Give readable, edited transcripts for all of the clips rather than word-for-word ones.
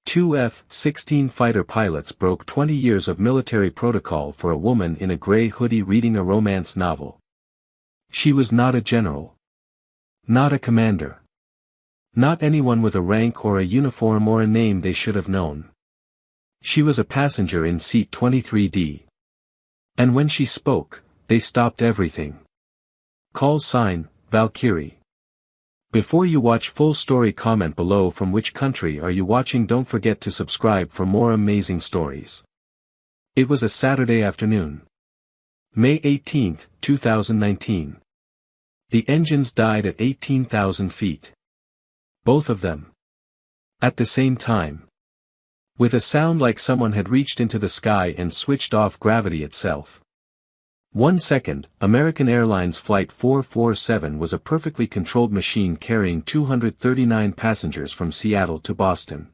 Two F-16 fighter pilots broke 20 years of military protocol for a woman in a gray hoodie reading a romance novel. She was not a general. Not a commander. Not anyone with a rank or a uniform or a name they should have known. She was a passenger in seat 23D. And when she spoke, they stopped everything. Call sign, Valkyrie. Before you watch full story, comment below from which country are you watching. Don't forget to subscribe for more amazing stories. It was a Saturday afternoon. May 18, 2019. The engines died at 18,000 feet. Both of them. At the same time. With a sound like someone had reached into the sky and switched off gravity itself. 1 second, American Airlines Flight 447 was a perfectly controlled machine carrying 239 passengers from Seattle to Boston.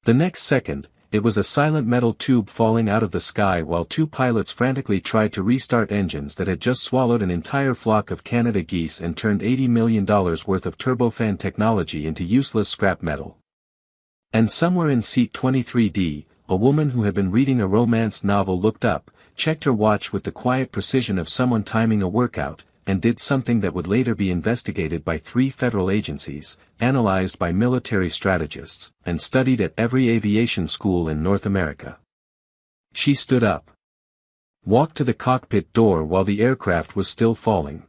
The next second, it was a silent metal tube falling out of the sky while two pilots frantically tried to restart engines that had just swallowed an entire flock of Canada geese and turned $80 million worth of turbofan technology into useless scrap metal. And somewhere in seat 23D, a woman who had been reading a romance novel looked up, checked her watch with the quiet precision of someone timing a workout, and did something that would later be investigated by 3 federal agencies, analyzed by military strategists, and studied at every aviation school in North America. She stood up. Walked to the cockpit door while the aircraft was still falling.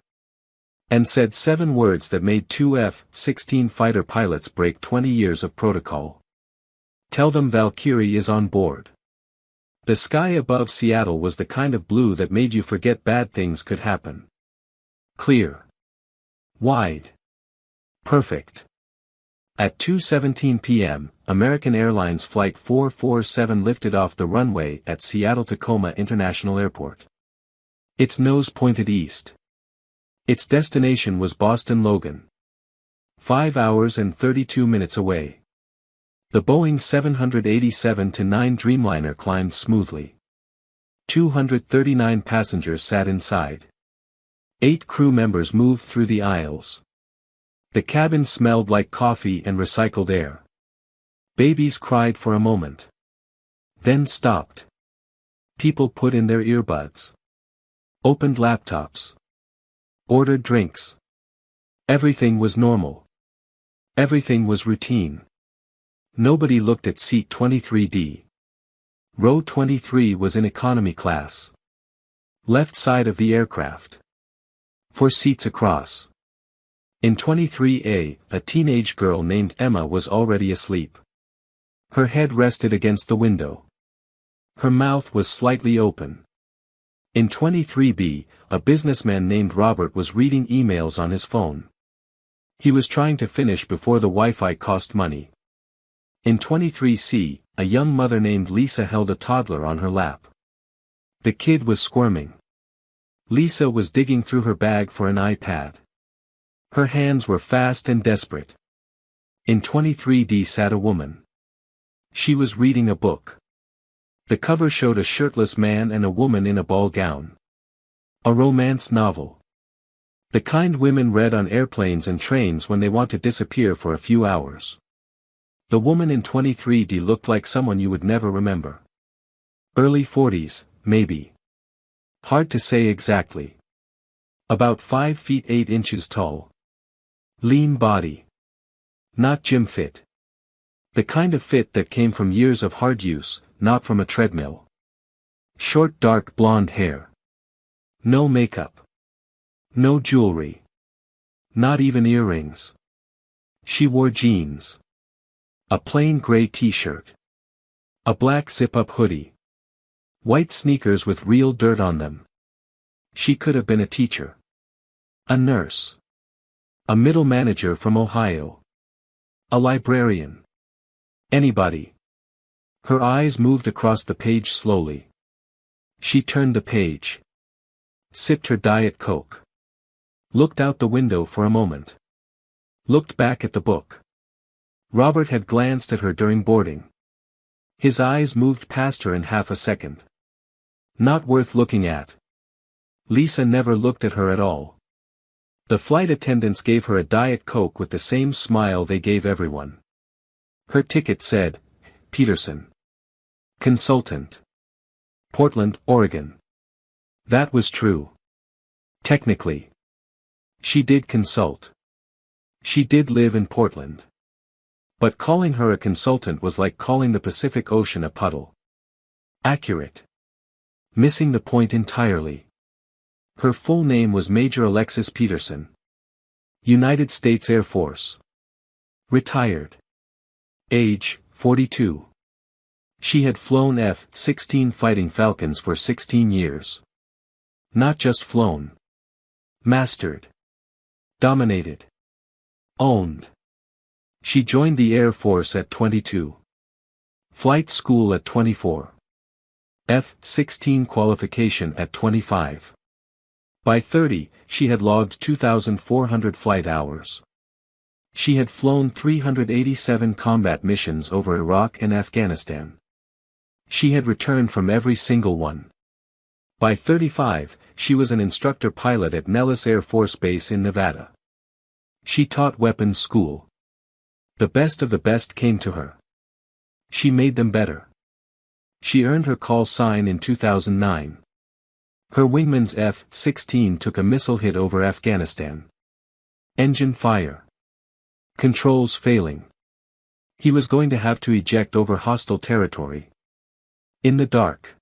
And said 7 words that made 2 F-16 fighter pilots break 20 years of protocol. Tell them Valkyrie is on board. The sky above Seattle was the kind of blue that made you forget bad things could happen. Clear. Wide. Perfect. At 2:17 p.m., American Airlines Flight 447 lifted off the runway at Seattle-Tacoma International Airport. Its nose pointed east. Its destination was Boston Logan. 5 hours and 32 minutes away. The Boeing 787-9 Dreamliner climbed smoothly. 239 passengers sat inside. 8 crew members moved through the aisles. The cabin smelled like coffee and recycled air. Babies cried for a moment. Then stopped. People put in their earbuds. Opened laptops. Ordered drinks. Everything was normal. Everything was routine. Nobody looked at seat 23D. Row 23 was in economy class. Left side of the aircraft. 4 seats across. In 23A, a teenage girl named Emma was already asleep. Her head rested against the window. Her mouth was slightly open. In 23B, a businessman named Robert was reading emails on his phone. He was trying to finish before the Wi-Fi cost money. In 23C, a young mother named Lisa held a toddler on her lap. The kid was squirming. Lisa was digging through her bag for an iPad. Her hands were fast and desperate. In 23D sat a woman. She was reading a book. The cover showed a shirtless man and a woman in a ball gown. A romance novel. The kind women read on airplanes and trains when they want to disappear for a few hours. The woman in 23D looked like someone you would never remember. Early 40s, maybe. Hard to say exactly. About 5 feet 8 inches tall. Lean body. Not gym fit. The kind of fit that came from years of hard use, not from a treadmill. Short dark blonde hair. No makeup. No jewelry. Not even earrings. She wore jeans. A plain gray t-shirt. A black zip-up hoodie. White sneakers with real dirt on them. She could have been a teacher. A nurse. A middle manager from Ohio. A librarian. Anybody. Her eyes moved across the page slowly. She turned the page. Sipped her Diet Coke. Looked out the window for a moment. Looked back at the book. Robert had glanced at her during boarding. His eyes moved past her in half a second. Not worth looking at. Lisa never looked at her at all. The flight attendants gave her a Diet Coke with the same smile they gave everyone. Her ticket said, Peterson. Consultant. Portland, Oregon. That was true. Technically. She did consult. She did live in Portland. But calling her a consultant was like calling the Pacific Ocean a puddle. Accurate. Missing the point entirely. Her full name was Major Alexis Peterson. United States Air Force. Retired. Age, 42. She had flown F-16 Fighting Falcons for 16 years. Not just flown. Mastered. Dominated. Owned. She joined the Air Force at 22. Flight school at 24. F-16 qualification at 25. By 30, she had logged 2,400 flight hours. She had flown 387 combat missions over Iraq and Afghanistan. She had returned from every single one. By 35, she was an instructor pilot at Nellis Air Force Base in Nevada. She taught weapons school. The best of the best came to her. She made them better. She earned her call sign in 2009. Her wingman's F-16 took a missile hit over Afghanistan. Engine fire. Controls failing. He was going to have to eject over hostile territory. In the dark.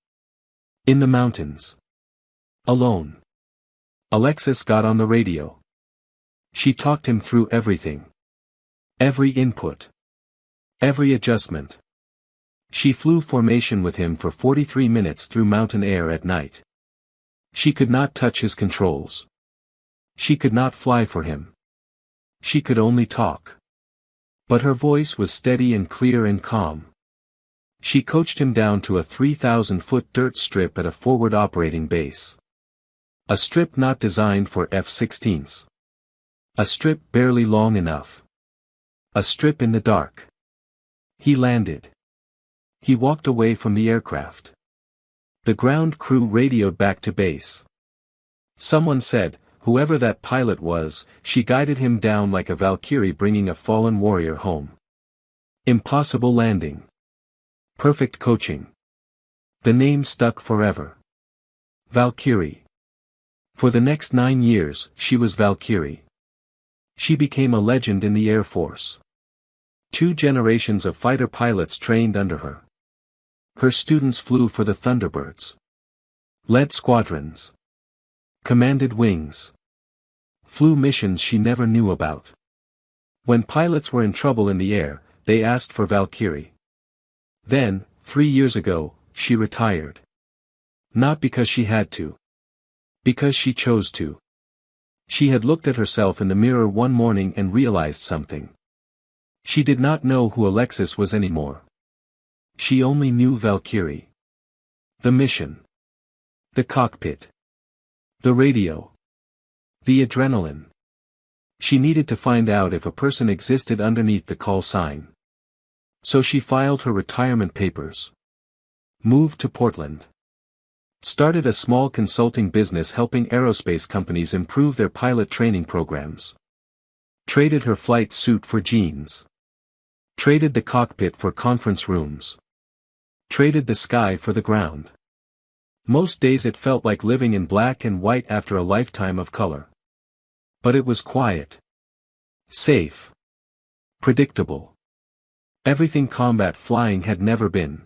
In the mountains. Alone. Alexis got on the radio. She talked him through everything. Every input. Every adjustment. She flew formation with him for 43 minutes through mountain air at night. She could not touch his controls. She could not fly for him. She could only talk. But her voice was steady and clear and calm. She coached him down to a 3,000-foot dirt strip at a forward operating base. A strip not designed for F-16s. A strip barely long enough. A strip in the dark. He landed. He walked away from the aircraft. The ground crew radioed back to base. Someone said, whoever that pilot was, she guided him down like a Valkyrie bringing a fallen warrior home. Impossible landing. Perfect coaching. The name stuck forever. Valkyrie. For the next 9 years, she was Valkyrie. She became a legend in the Air Force. 2 generations of fighter pilots trained under her. Her students flew for the Thunderbirds. Led squadrons. Commanded wings. Flew missions she never knew about. When pilots were in trouble in the air, they asked for Valkyrie. Then, 3 years ago, she retired. Not because she had to. Because she chose to. She had looked at herself in the mirror one morning and realized something. She did not know who Alexis was anymore. She only knew Valkyrie. The mission. The cockpit. The radio. The adrenaline. She needed to find out if a person existed underneath the call sign. So she filed her retirement papers. Moved to Portland. Started a small consulting business helping aerospace companies improve their pilot training programs. Traded her flight suit for jeans. Traded the cockpit for conference rooms. Traded the sky for the ground. Most days it felt like living in black and white after a lifetime of color. But it was quiet. Safe. Predictable. Everything combat flying had never been.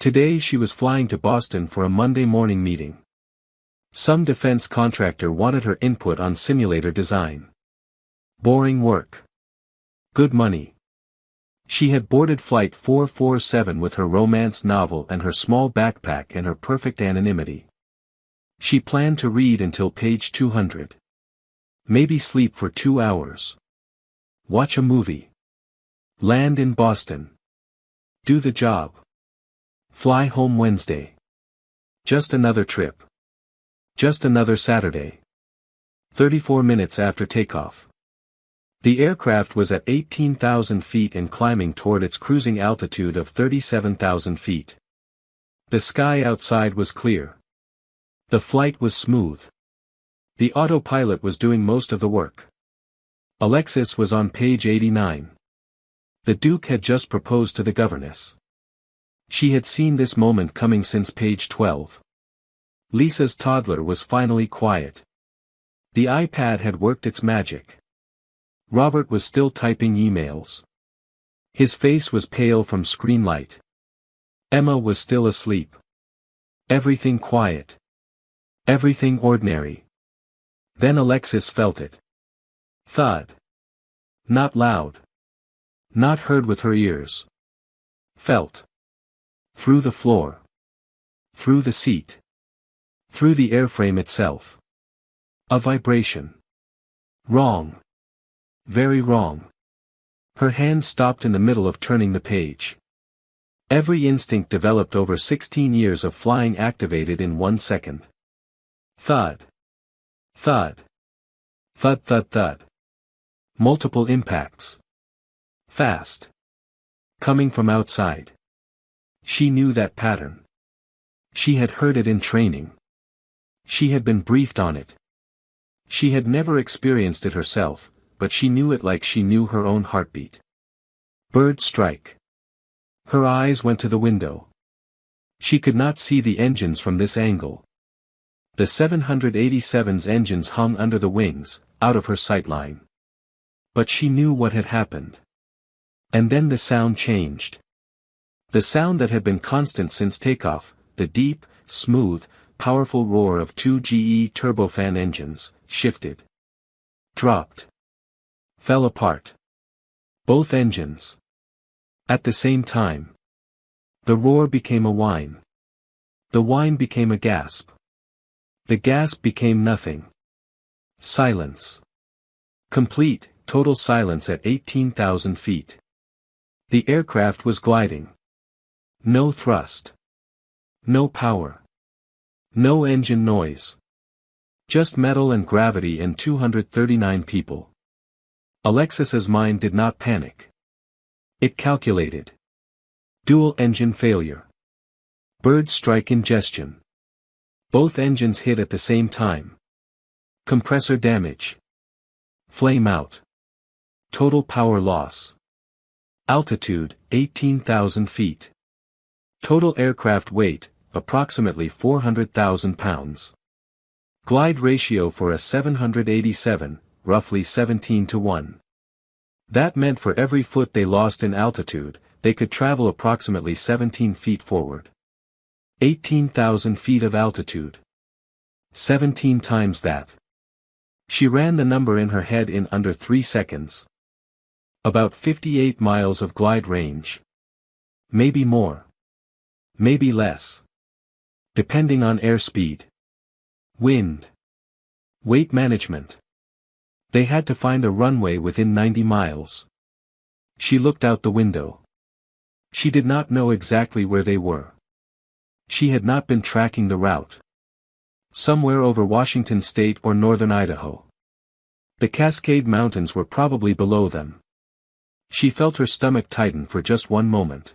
Today she was flying to Boston for a Monday morning meeting. Some defense contractor wanted her input on simulator design. Boring work. Good money. She had boarded Flight 447 with her romance novel and her small backpack and her perfect anonymity. She planned to read until page 200. Maybe sleep for 2 hours. Watch a movie. Land in Boston. Do the job. Fly home Wednesday. Just another trip. Just another Saturday. 34 minutes after takeoff. The aircraft was at 18,000 feet and climbing toward its cruising altitude of 37,000 feet. The sky outside was clear. The flight was smooth. The autopilot was doing most of the work. Alexis was on page 89. The Duke had just proposed to the governess. She had seen this moment coming since page 12. Lisa's toddler was finally quiet. The iPad had worked its magic. Robert was still typing emails. His face was pale from screen light. Emma was still asleep. Everything quiet. Everything ordinary. Then Alexis felt it. Thud. Not loud. Not heard with her ears. Felt. Through the floor. Through the seat. Through the airframe itself. A vibration. Wrong. Very wrong. Her hand stopped in the middle of turning the page. Every instinct developed over 16 years of flying activated in 1 second. Thud. Thud. Thud thud thud. Multiple impacts. Fast. Coming from outside. She knew that pattern. She had heard it in training. She had been briefed on it. She had never experienced it herself, but she knew it like she knew her own heartbeat. Bird strike. Her eyes went to the window. She could not see the engines from this angle. The 787's engines hung under the wings, out of her sightline. But she knew what had happened. And then the sound changed. The sound that had been constant since takeoff, the deep, smooth, powerful roar of 2 GE turbofan engines, shifted. Dropped. Fell apart. Both engines. At the same time. The roar became a whine. The whine became a gasp. The gasp became nothing. Silence. Complete, total silence at 18,000 feet. The aircraft was gliding. No thrust. No power. No engine noise. Just metal and gravity and 239 people. Alexis's mind did not panic. It calculated. Dual engine failure. Bird strike ingestion. Both engines hit at the same time. Compressor damage. Flame out. Total power loss. Altitude, 18,000 feet. Total aircraft weight, approximately 400,000 pounds. Glide ratio for a 787, roughly 17:1. That meant for every foot they lost in altitude, they could travel approximately 17 feet forward. 18,000 feet of altitude. 17 times that. She ran the number in her head in under 3 seconds. About 58 miles of glide range. Maybe more. Maybe less. Depending on airspeed. Wind. Weight management. They had to find a runway within 90 miles. She looked out the window. She did not know exactly where they were. She had not been tracking the route. Somewhere over Washington State or northern Idaho. The Cascade Mountains were probably below them. She felt her stomach tighten for just one moment.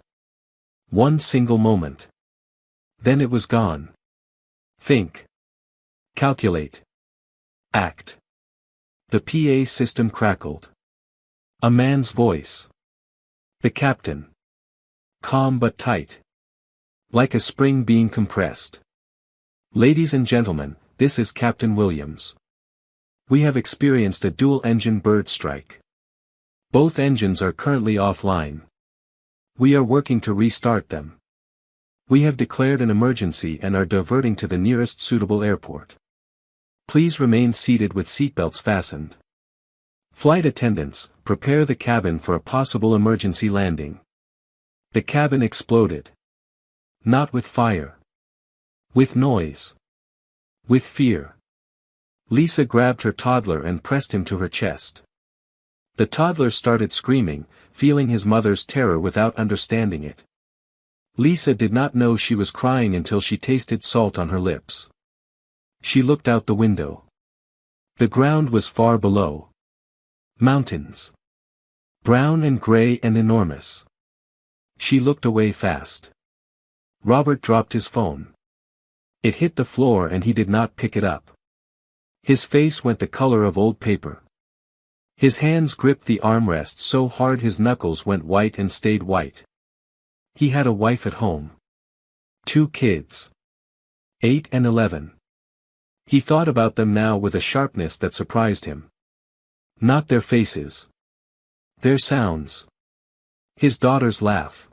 One single moment. Then it was gone. Think. Calculate. Act. The PA system crackled. A man's voice. The captain. Calm but tight. Like a spring being compressed. Ladies and gentlemen, this is Captain Williams. We have experienced a dual-engine bird strike. Both engines are currently offline. We are working to restart them. We have declared an emergency and are diverting to the nearest suitable airport. Please remain seated with seatbelts fastened. Flight attendants, prepare the cabin for a possible emergency landing. The cabin exploded. Not with fire. With noise. With fear. Lisa grabbed her toddler and pressed him to her chest. The toddler started screaming, feeling his mother's terror without understanding it. Lisa did not know she was crying until she tasted salt on her lips. She looked out the window. The ground was far below. Mountains. Brown and gray and enormous. She looked away fast. Robert dropped his phone. It hit the floor and he did not pick it up. His face went the color of old paper. His hands gripped the armrests so hard his knuckles went white and stayed white. He had a wife at home. 2 kids. 8 and 11. He thought about them now with a sharpness that surprised him. Not their faces. Their sounds. His daughter's laugh.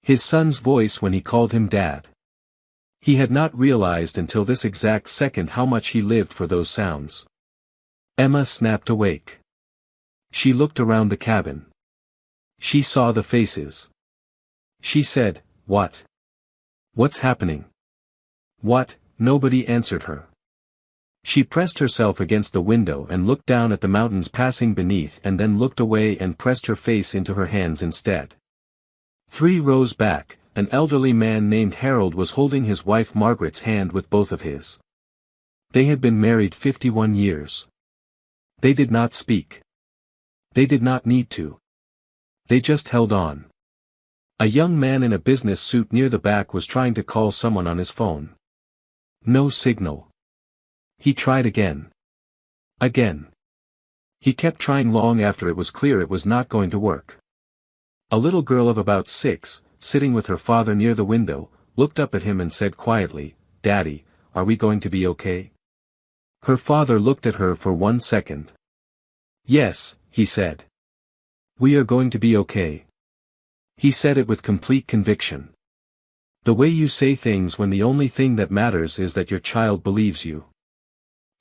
His son's voice when he called him Dad. He had not realized until this exact second how much he lived for those sounds. Emma snapped awake. She looked around the cabin. She saw the faces. She said, "What? What's happening?" "What?" Nobody answered her. She pressed herself against the window and looked down at the mountains passing beneath and then looked away and pressed her face into her hands instead. 3 rows back, an elderly man named Harold was holding his wife Margaret's hand with both of his. They had been married 51 years. They did not speak. They did not need to. They just held on. A young man in a business suit near the back was trying to call someone on his phone. No signal. He tried again. Again. He kept trying long after it was clear it was not going to work. A little girl of about 6, sitting with her father near the window, looked up at him and said quietly, "Daddy, are we going to be okay?" Her father looked at her for 1 second. "Yes," he said. "We are going to be okay." He said it with complete conviction. The way you say things when the only thing that matters is that your child believes you.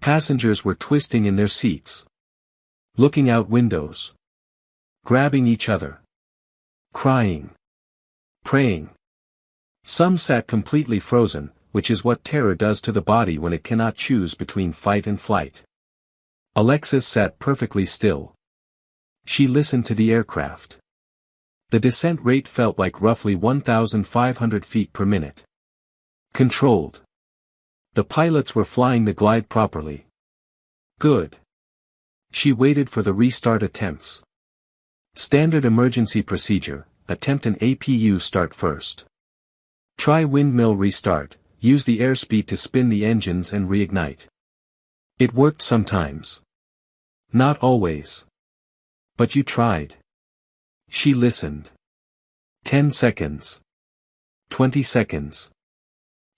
Passengers were twisting in their seats. Looking out windows. Grabbing each other. Crying. Praying. Some sat completely frozen, which is what terror does to the body when it cannot choose between fight and flight. Alexis sat perfectly still. She listened to the aircraft. The descent rate felt like roughly 1,500 feet per minute. Controlled. The pilots were flying the glide properly. Good. She waited for the restart attempts. Standard emergency procedure, attempt an APU start first. Try windmill restart, use the airspeed to spin the engines and reignite. It worked sometimes. Not always. But you tried. She listened. 10 seconds. 20 seconds.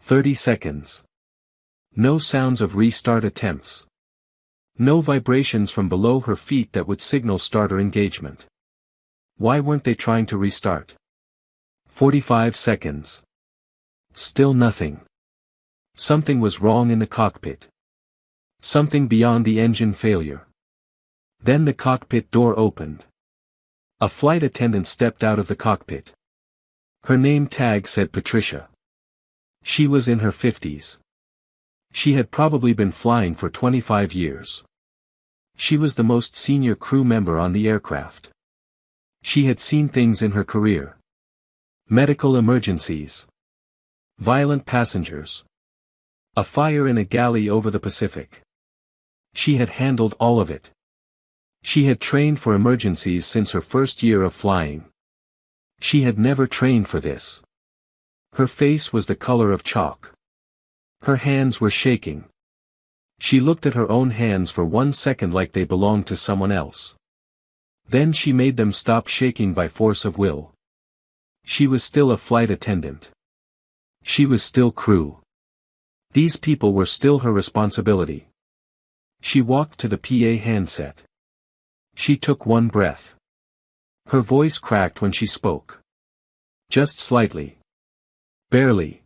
30 seconds. No sounds of restart attempts. No vibrations from below her feet that would signal starter engagement. Why weren't they trying to restart? 45 seconds. Still nothing. Something was wrong in the cockpit. Something beyond the engine failure. Then the cockpit door opened. A flight attendant stepped out of the cockpit. Her name tag said Patricia. She was in her 50s. She had probably been flying for 25 years. She was the most senior crew member on the aircraft. She had seen things in her career. Medical emergencies. Violent passengers. A fire in a galley over the Pacific. She had handled all of it. She had trained for emergencies since her first year of flying. She had never trained for this. Her face was the color of chalk. Her hands were shaking. She looked at her own hands for 1 second like they belonged to someone else. Then she made them stop shaking by force of will. She was still a flight attendant. She was still crew. These people were still her responsibility. She walked to the PA handset. She took 1 breath. Her voice cracked when she spoke. Just slightly. Barely.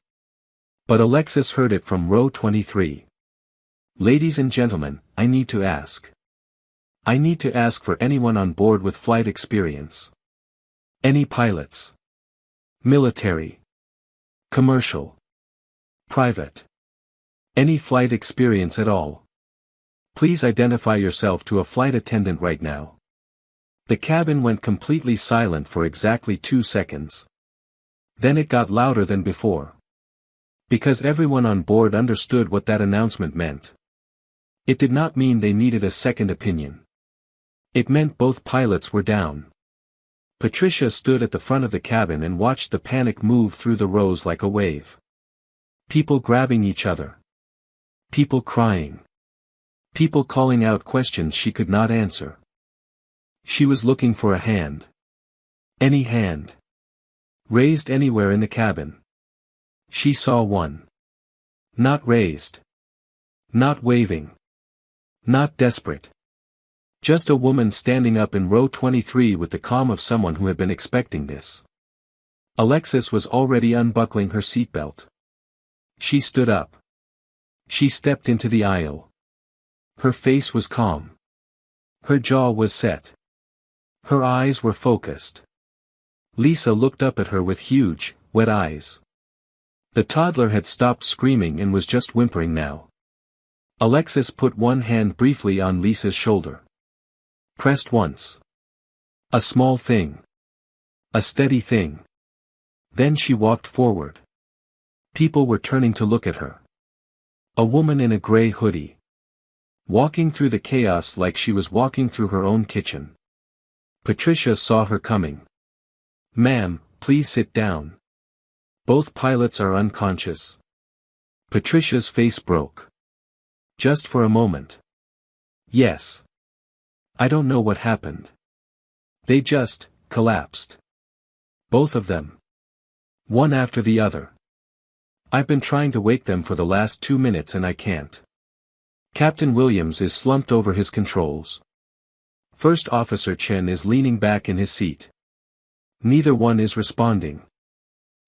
But Alexis heard it from row 23. "Ladies and gentlemen, I need to ask. I need to ask for anyone on board with flight experience. Any pilots. Military. Commercial. Private. Any flight experience at all. Please identify yourself to a flight attendant right now." The cabin went completely silent for exactly 2 seconds. Then it got louder than before. Because everyone on board understood what that announcement meant. It did not mean they needed a second opinion. It meant both pilots were down. Patricia stood at the front of the cabin and watched the panic move through the rows like a wave. People grabbing each other. People crying. People calling out questions she could not answer. She was looking for a hand. Any hand. Raised anywhere in the cabin. She saw one. Not raised. Not waving. Not desperate. Just a woman standing up in row 23 with the calm of someone who had been expecting this. Alexis was already unbuckling her seatbelt. She stood up. She stepped into the aisle. Her face was calm. Her jaw was set. Her eyes were focused. Lisa looked up at her with huge, wet eyes. The toddler had stopped screaming and was just whimpering now. Alexis put one hand briefly on Lisa's shoulder. Pressed once. A small thing. A steady thing. Then she walked forward. People were turning to look at her. A woman in a gray hoodie. Walking through the chaos like she was walking through her own kitchen. Patricia saw her coming. "Ma'am, please sit down. Both pilots are unconscious." Patricia's face broke. Just for a moment. "Yes. I don't know what happened. They just collapsed. Both of them. One after the other. I've been trying to wake them for the last 2 minutes and I can't." Captain Williams is slumped over his controls. First Officer Chen is leaning back in his seat. Neither one is responding.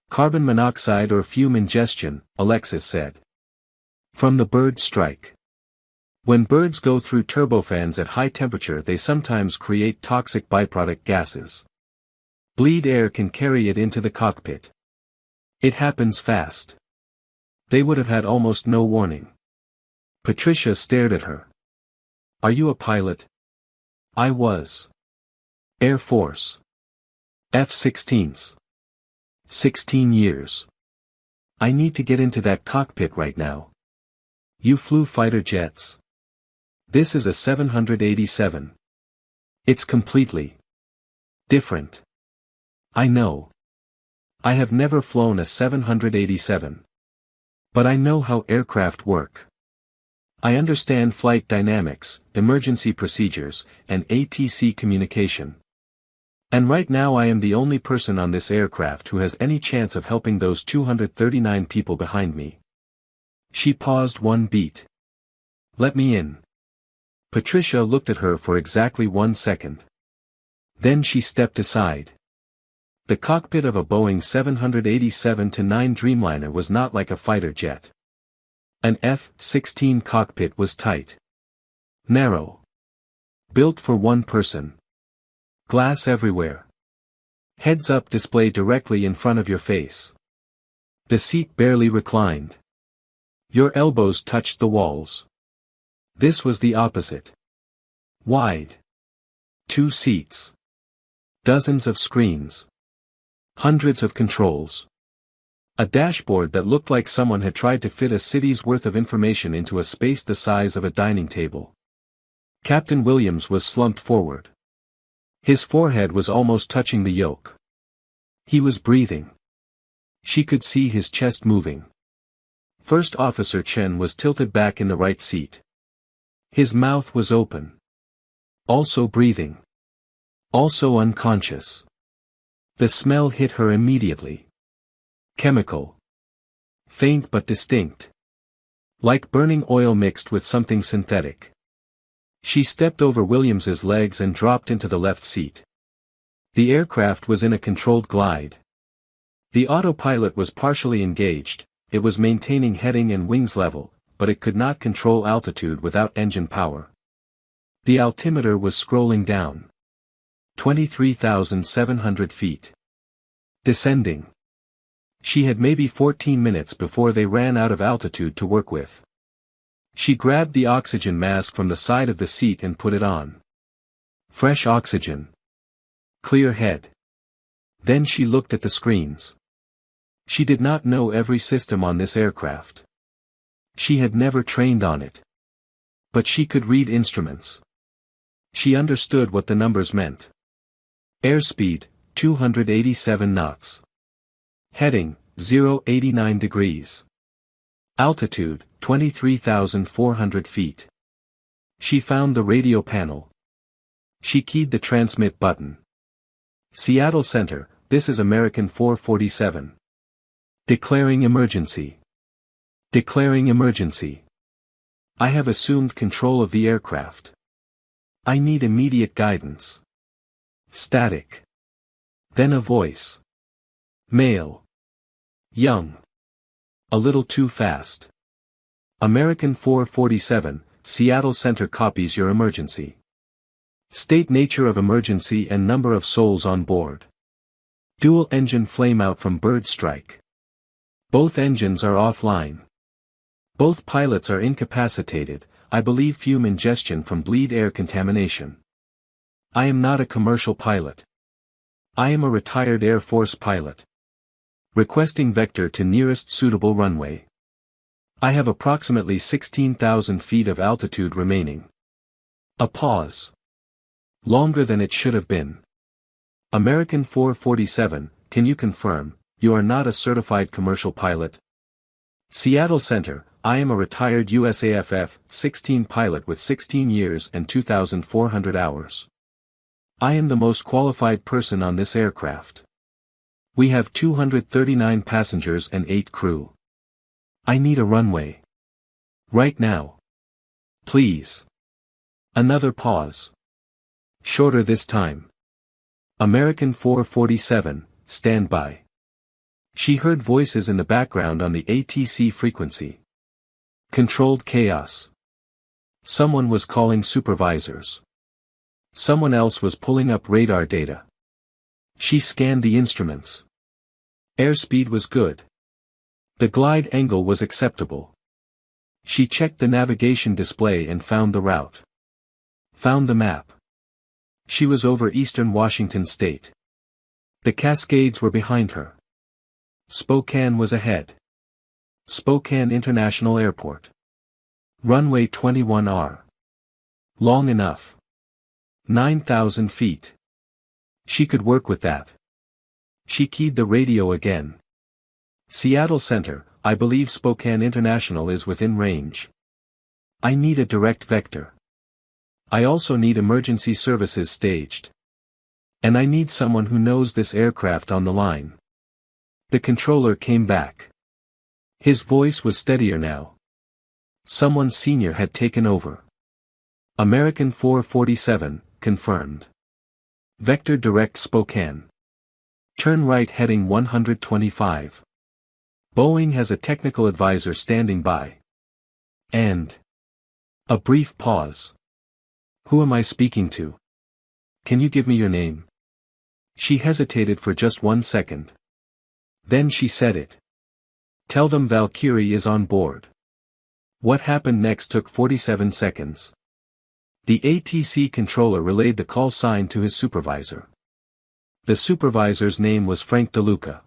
"Carbon monoxide or fume ingestion," Alexis said. "From the bird strike. When birds go through turbofans at high temperature they sometimes create toxic byproduct gases. Bleed air can carry it into the cockpit. It happens fast. They would have had almost no warning." Patricia stared at her. "Are you a pilot?" "I was. Air Force. F-16s. 16 years. I need to get into that cockpit right now." "You flew fighter jets?" "This is a 787. It's completely different." "I know. I have never flown a 787. But I know how aircraft work. I understand flight dynamics, emergency procedures, and ATC communication. And right now I am the only person on this aircraft who has any chance of helping those 239 people behind me." She paused one beat. "Let me in." Patricia looked at her for exactly 1 second. Then she stepped aside. The cockpit of a Boeing 787-9 Dreamliner was not like a fighter jet. An F-16 cockpit was tight. Narrow. Built for one person. Glass everywhere. Heads-up display directly in front of your face. The seat barely reclined. Your elbows touched the walls. This was the opposite. Wide. 2 seats. Dozens of screens. Hundreds of controls. A dashboard that looked like someone had tried to fit a city's worth of information into a space the size of a dining table. Captain Williams was slumped forward. His forehead was almost touching the yoke. He was breathing. She could see his chest moving. First Officer Chen was tilted back in the right seat. His mouth was open. Also breathing. Also unconscious. The smell hit her immediately. Chemical. Faint but distinct. Like burning oil mixed with something synthetic. She stepped over Williams's legs and dropped into the left seat. The aircraft was in a controlled glide. The autopilot was partially engaged, it was maintaining heading and wings level, but it could not control altitude without engine power. The altimeter was scrolling down. 23,700 feet. Descending. She had maybe 14 minutes before they ran out of altitude to work with. She grabbed the oxygen mask from the side of the seat and put it on. Fresh oxygen. Clear head. Then she looked at the screens. She did not know every system on this aircraft. She had never trained on it. But she could read instruments. She understood what the numbers meant. Airspeed, 287 knots. Heading, 089 degrees. Altitude, 23,400 feet. She found the radio panel. She keyed the transmit button. Seattle Center, this is American 447. Declaring emergency. Declaring emergency. I have assumed control of the aircraft. I need immediate guidance. Static. Then a voice. Male. Young. A little too fast. American 447, Seattle Center copies your emergency. State nature of emergency and number of souls on board. Dual engine flameout from bird strike. Both engines are offline. Both pilots are incapacitated, I believe fume ingestion from bleed air contamination. I am not a commercial pilot. I am a retired Air Force pilot. Requesting vector to nearest suitable runway. I have approximately 16,000 feet of altitude remaining. A pause. Longer than it should have been. American 447, can you confirm, you are not a certified commercial pilot? Seattle Center, I am a retired USAF F-16 pilot with 16 years and 2,400 hours. I am the most qualified person on this aircraft. We have 239 passengers and 8 crew. I need a runway. Right now. Please. Another pause. Shorter this time. American 447, stand by. She heard voices in the background on the ATC frequency. Controlled chaos. Someone was calling supervisors. Someone else was pulling up radar data. She scanned the instruments. Airspeed was good. The glide angle was acceptable. She checked the navigation display and found the route. Found the map. She was over eastern Washington state. The Cascades were behind her. Spokane was ahead. Spokane International Airport. Runway 21R. Long enough. 9,000 feet. She could work with that. She keyed the radio again. Seattle Center, I believe Spokane International is within range. I need a direct vector. I also need emergency services staged. And I need someone who knows this aircraft on the line. The controller came back. His voice was steadier now. Someone senior had taken over. American 447, confirmed. Vector direct Spokane. Turn right heading 125. Boeing has a technical advisor standing by. And. A brief pause. Who am I speaking to? Can you give me your name? She hesitated for just 1 second. Then she said it. Tell them Valkyrie is on board. What happened next took 47 seconds. The ATC controller relayed the call sign to his supervisor. The supervisor's name was Frank DeLuca.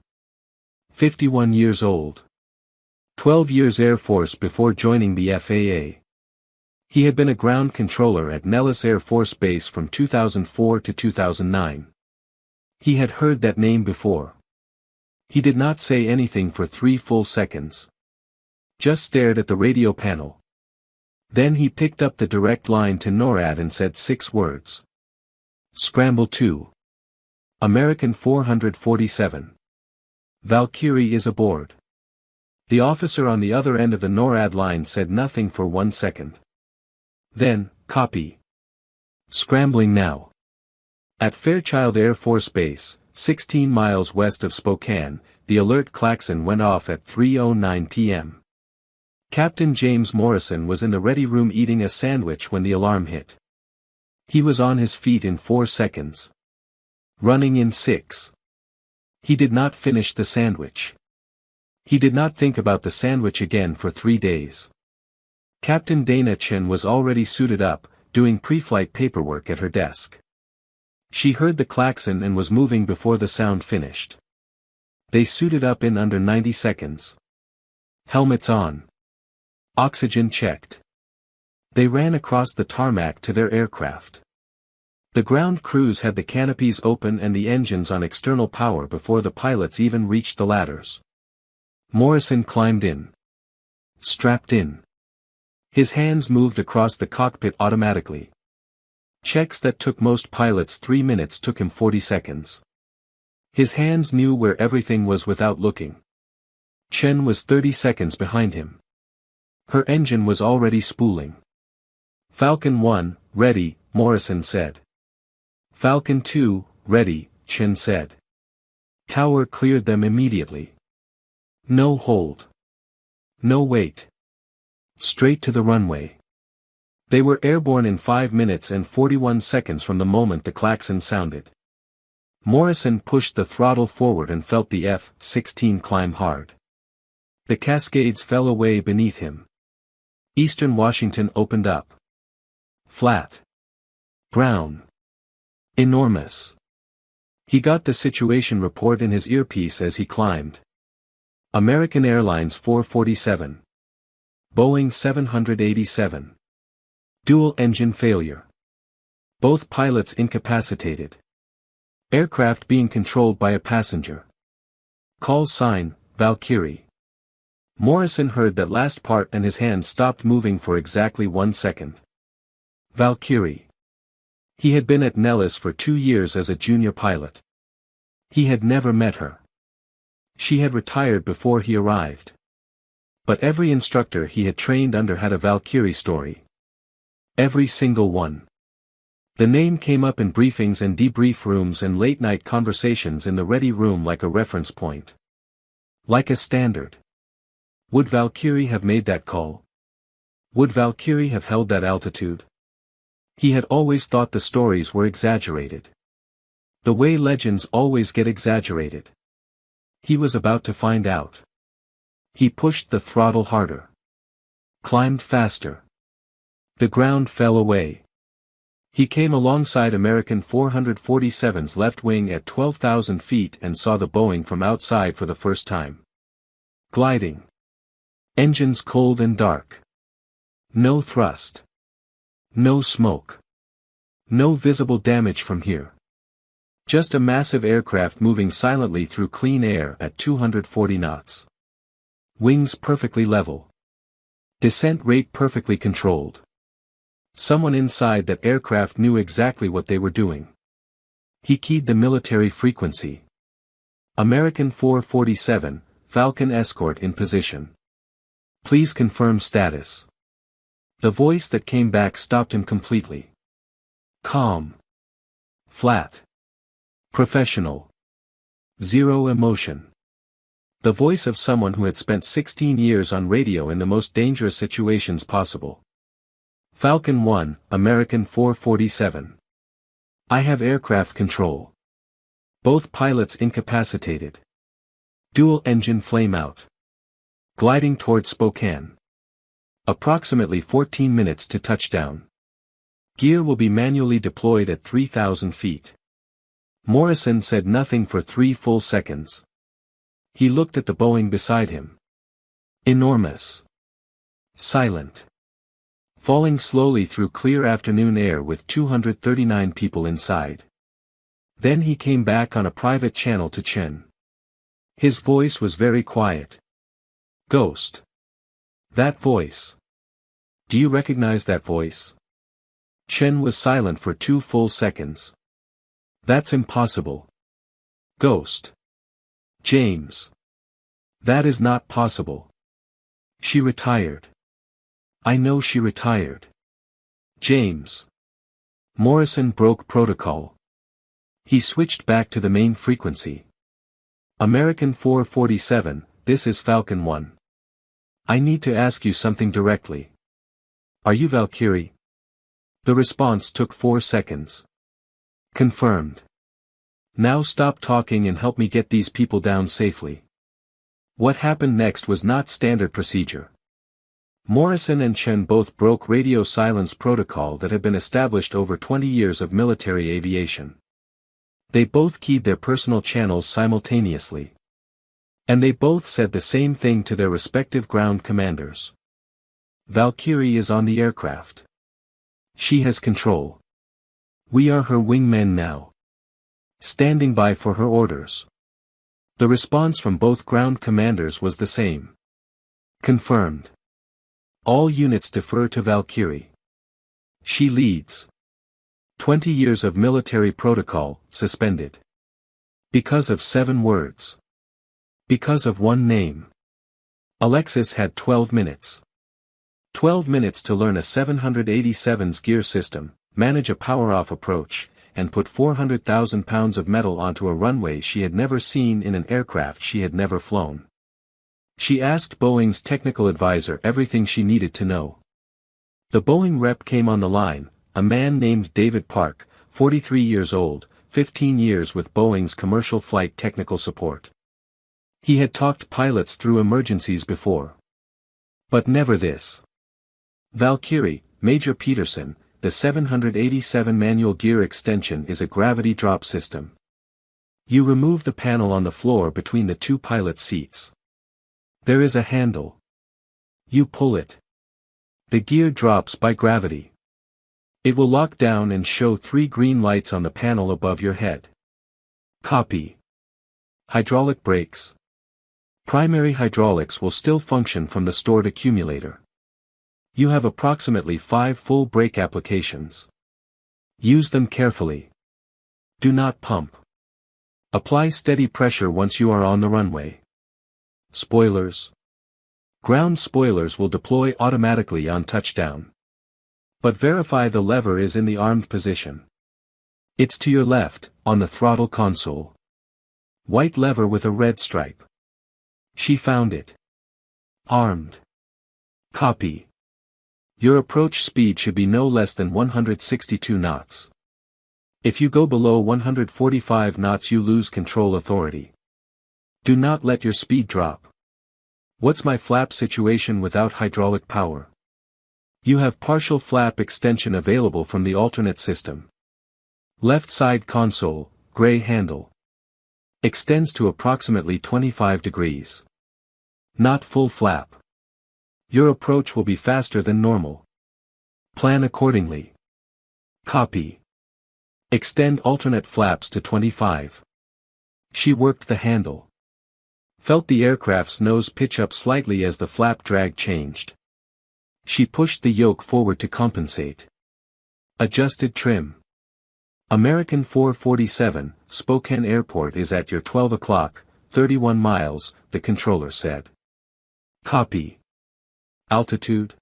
51 years old. 12 years Air Force before joining the FAA. He had been a ground controller at Nellis Air Force Base from 2004 to 2009. He had heard that name before. He did not say anything for 3 full seconds. Just stared at the radio panel. Then he picked up the direct line to NORAD and said 6 words. Scramble 2. American 447. Valkyrie is aboard. The officer on the other end of the NORAD line said nothing for 1 second. Then, copy. Scrambling now. At Fairchild Air Force Base, 16 miles west of Spokane, the alert klaxon went off at 3:09 p.m. Captain James Morrison was in the ready room eating a sandwich when the alarm hit. He was on his feet in 4 seconds. Running in 6. He did not finish the sandwich. He did not think about the sandwich again for 3 days. Captain Dana Chen was already suited up, doing pre-flight paperwork at her desk. She heard the klaxon and was moving before the sound finished. They suited up in under 90 seconds. Helmets on. Oxygen checked. They ran across the tarmac to their aircraft. The ground crews had the canopies open and the engines on external power before the pilots even reached the ladders. Morrison climbed in. Strapped in. His hands moved across the cockpit automatically. Checks that took most pilots 3 minutes took him 40 seconds. His hands knew where everything was without looking. Chen was 30 seconds behind him. Her engine was already spooling. Falcon 1, ready, Morrison said. Falcon 2, ready, Chen said. Tower cleared them immediately. No hold. No wait. Straight to the runway. They were airborne in 5 minutes and 41 seconds from the moment the klaxon sounded. Morrison pushed the throttle forward and felt the F-16 climb hard. The Cascades fell away beneath him. Eastern Washington opened up. Flat. Brown. Enormous. He got the situation report in his earpiece as he climbed. American Airlines 447. Boeing 787. Dual engine failure. Both pilots incapacitated. Aircraft being controlled by a passenger. Call sign, Valkyrie. Morrison heard that last part and his hand stopped moving for exactly 1 second. Valkyrie. He had been at Nellis for 2 years as a junior pilot. He had never met her. She had retired before he arrived. But every instructor he had trained under had a Valkyrie story. Every single one. The name came up in briefings and debrief rooms and late-night conversations in the ready room like a reference point. Like a standard. Would Valkyrie have made that call? Would Valkyrie have held that altitude? He had always thought the stories were exaggerated. The way legends always get exaggerated. He was about to find out. He pushed the throttle harder. Climbed faster. The ground fell away. He came alongside American 447's left wing at 12,000 feet and saw the Boeing from outside for the first time. Gliding. Engines cold and dark. No thrust. No smoke. No visible damage from here. Just a massive aircraft moving silently through clean air at 240 knots. Wings perfectly level. Descent rate perfectly controlled. Someone inside that aircraft knew exactly what they were doing. He keyed the military frequency. American 447, Falcon escort in position. Please confirm status. The voice that came back stopped him completely. Calm. Flat. Professional. Zero emotion. The voice of someone who had spent 16 years on radio in the most dangerous situations possible. Falcon 1, American 447. I have aircraft control. Both pilots incapacitated. Dual engine flame out. Gliding toward Spokane. Approximately 14 minutes to touchdown. Gear will be manually deployed at 3,000 feet. Morrison said nothing for 3 full seconds. He looked at the Boeing beside him. Enormous. Silent. Falling slowly through clear afternoon air with 239 people inside. Then he came back on a private channel to Chen. His voice was very quiet. Ghost. That voice. Do you recognize that voice? Chen was silent for 2 full seconds. That's impossible. Ghost. James. That is not possible. She retired. I know she retired. James. Morrison broke protocol. He switched back to the main frequency. American 447, this is Falcon 1. I need to ask you something directly. Are you Valkyrie? The response took 4 seconds. Confirmed. Now stop talking and help me get these people down safely. What happened next was not standard procedure. Morrison and Chen both broke radio silence protocol that had been established over 20 years of military aviation. They both keyed their personal channels simultaneously. And they both said the same thing to their respective ground commanders. Valkyrie is on the aircraft. She has control. We are her wingmen now. Standing by for her orders. The response from both ground commanders was the same. Confirmed. All units defer to Valkyrie. She leads. 20 years of military protocol, suspended. Because of 7 words. Because of one name. Alexis had 12 minutes. 12 minutes to learn a 787's gear system, manage a power-off approach, and put 400,000 pounds of metal onto a runway she had never seen in an aircraft she had never flown. She asked Boeing's technical advisor everything she needed to know. The Boeing rep came on the line, a man named David Park, 43 years old, 15 years with Boeing's commercial flight technical support. He had talked pilots through emergencies before. But never this. Valkyrie, Major Peterson, the 787 manual gear extension is a gravity drop system. You remove the panel on the floor between the 2 pilot seats. There is a handle. You pull it. The gear drops by gravity. It will lock down and show 3 green lights on the panel above your head. Copy. Hydraulic brakes. Primary hydraulics will still function from the stored accumulator. You have approximately 5 full brake applications. Use them carefully. Do not pump. Apply steady pressure once you are on the runway. Spoilers. Ground spoilers will deploy automatically on touchdown. But verify the lever is in the armed position. It's to your left, on the throttle console. White lever with a red stripe. She found it. Armed. Copy. Your approach speed should be no less than 162 knots. If you go below 145 knots you lose control authority. Do not let your speed drop. What's my flap situation without hydraulic power? You have partial flap extension available from the alternate system. Left side console, gray handle. Extends to approximately 25 degrees. Not full flap. Your approach will be faster than normal. Plan accordingly. Copy. Extend alternate flaps to 25. She worked the handle. Felt the aircraft's nose pitch up slightly as the flap drag changed. She pushed the yoke forward to compensate. Adjusted trim. American 447, Spokane Airport is at your 12 o'clock, 31 miles, the controller said. Copy. Altitude.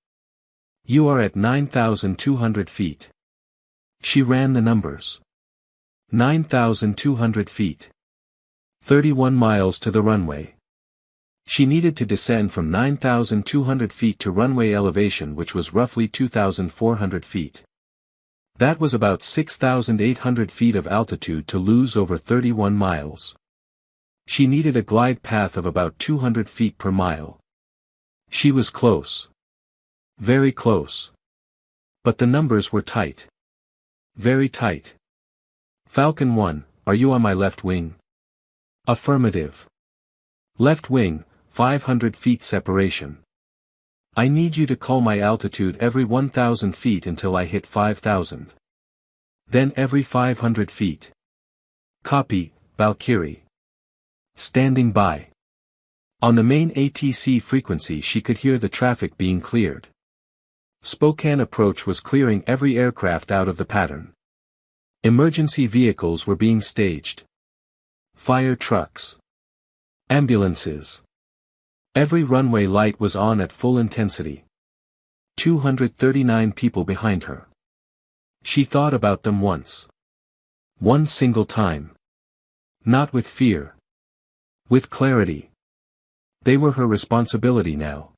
You are at 9,200 feet. She ran the numbers. 9,200 feet. 31 miles to the runway. She needed to descend from 9,200 feet to runway elevation which was roughly 2,400 feet. That was about 6,800 feet of altitude to lose over 31 miles. She needed a glide path of about 200 feet per mile. She was close. Very close. But the numbers were tight. Very tight. Falcon 1, are you on my left wing? Affirmative. Left wing, 500 feet separation. I need you to call my altitude every 1,000 feet until I hit 5,000. Then every 500 feet. Copy, Valkyrie. Standing by. On the main ATC frequency she could hear the traffic being cleared. Spokane approach was clearing every aircraft out of the pattern. Emergency vehicles were being staged. Fire trucks. Ambulances. Every runway light was on at full intensity. 239 people behind her. She thought about them once. One single time. Not with fear. With clarity. They were her responsibility now.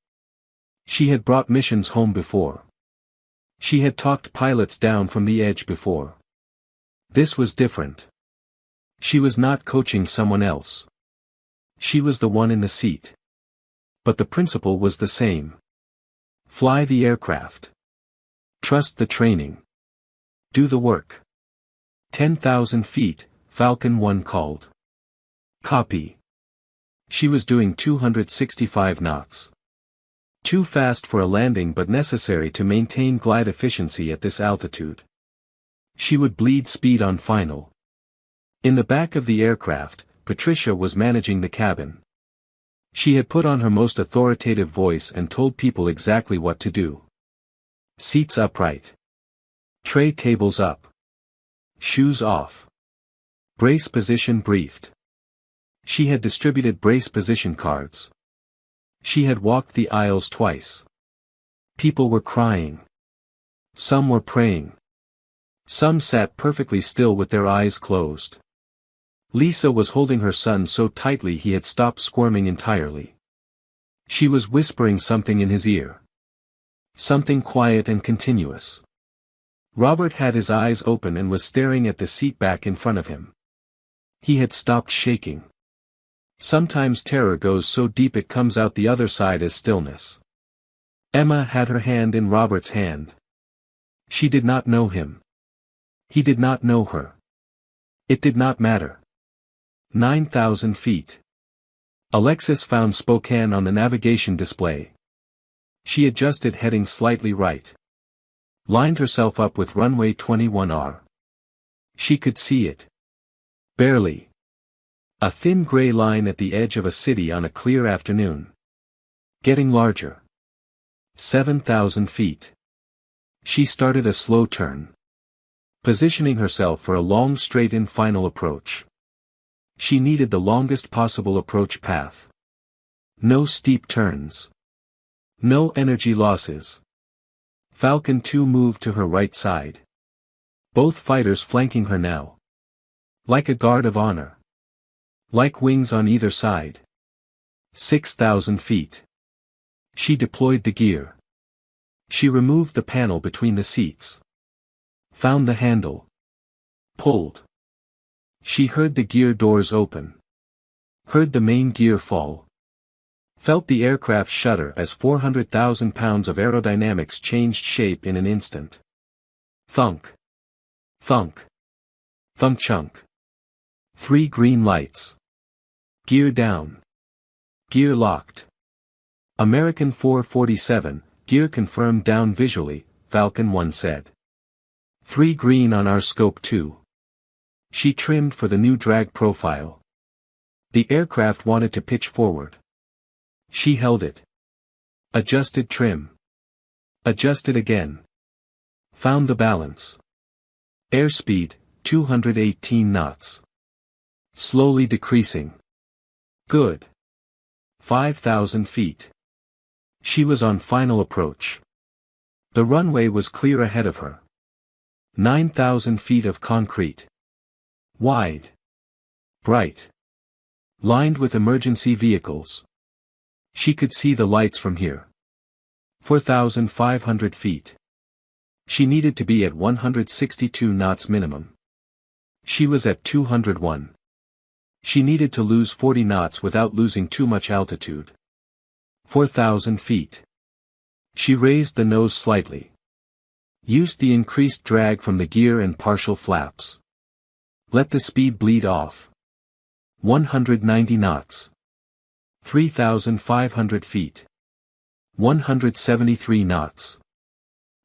She had brought missions home before. She had talked pilots down from the edge before. This was different. She was not coaching someone else. She was the one in the seat. But the principle was the same. Fly the aircraft. Trust the training. Do the work. 10,000 feet, Falcon 1 called. Copy. She was doing 265 knots. Too fast for a landing but necessary to maintain glide efficiency at this altitude. She would bleed speed on final. In the back of the aircraft, Patricia was managing the cabin. She had put on her most authoritative voice and told people exactly what to do. Seats upright. Tray tables up. Shoes off. Brace position briefed. She had distributed brace position cards. She had walked the aisles twice. People were crying. Some were praying. Some sat perfectly still with their eyes closed. Lisa was holding her son so tightly he had stopped squirming entirely. She was whispering something in his ear. Something quiet and continuous. Robert had his eyes open and was staring at the seat back in front of him. He had stopped shaking. Sometimes terror goes so deep it comes out the other side as stillness. Emma had her hand in Robert's hand. She did not know him. He did not know her. It did not matter. 9,000 feet. Alexis found Spokane on the navigation display. She adjusted heading slightly right. Lined herself up with runway 21R. She could see it. Barely. A thin gray line at the edge of a city on a clear afternoon. Getting larger. 7,000 feet. She started a slow turn. Positioning herself for a long straight-in final approach. She needed the longest possible approach path. No steep turns. No energy losses. Falcon 2 moved to her right side. Both fighters flanking her now. Like a guard of honor. Like wings on either side. 6,000 feet. She deployed the gear. She removed the panel between the seats. Found the handle. Pulled. She heard the gear doors open. Heard the main gear fall. Felt the aircraft shudder as 400,000 pounds of aerodynamics changed shape in an instant. Thunk. Thunk. Thunk-chunk. 3 green lights. Gear down. Gear locked. American 447, gear confirmed down visually, Falcon 1 said. 3 green on our scope 2. She trimmed for the new drag profile. The aircraft wanted to pitch forward. She held it. Adjusted trim. Adjusted again. Found the balance. Airspeed, 218 knots. Slowly decreasing. Good. 5,000 feet. She was on final approach. The runway was clear ahead of her. 9,000 feet of concrete. Wide. Bright. Lined with emergency vehicles. She could see the lights from here. 4,500 feet. She needed to be at 162 knots minimum. She was at 201. She needed to lose 40 knots without losing too much altitude. 4,000 feet. She raised the nose slightly. Used the increased drag from the gear and partial flaps. Let the speed bleed off. 190 knots. 3,500 feet. 173 knots.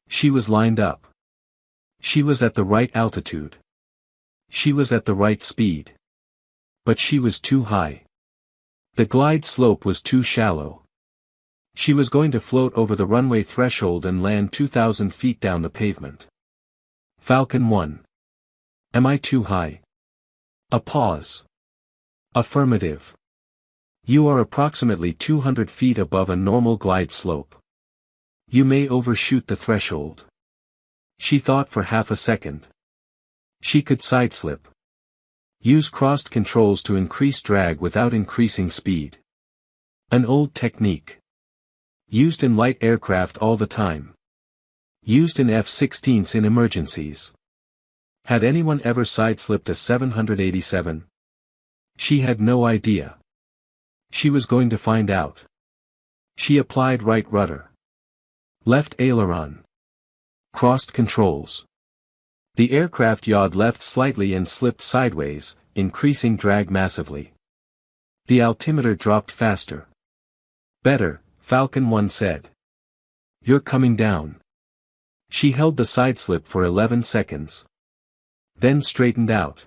She was lined up. She was at the right altitude. She was at the right speed. But she was too high. The glide slope was too shallow. She was going to float over the runway threshold and land 2,000 feet down the pavement. Falcon 1. Am I too high? A pause. Affirmative. You are approximately 200 feet above a normal glide slope. You may overshoot the threshold. She thought for half a second. She could sideslip. Use crossed controls to increase drag without increasing speed. An old technique. Used in light aircraft all the time. Used in F-16s in emergencies. Had anyone ever sideslipped a 787? She had no idea. She was going to find out. She applied right rudder. Left aileron. Crossed controls. The aircraft yawed left slightly and slipped sideways, increasing drag massively. The altimeter dropped faster. Better, Falcon 1 said. You're coming down. She held the sideslip for 11 seconds. Then straightened out.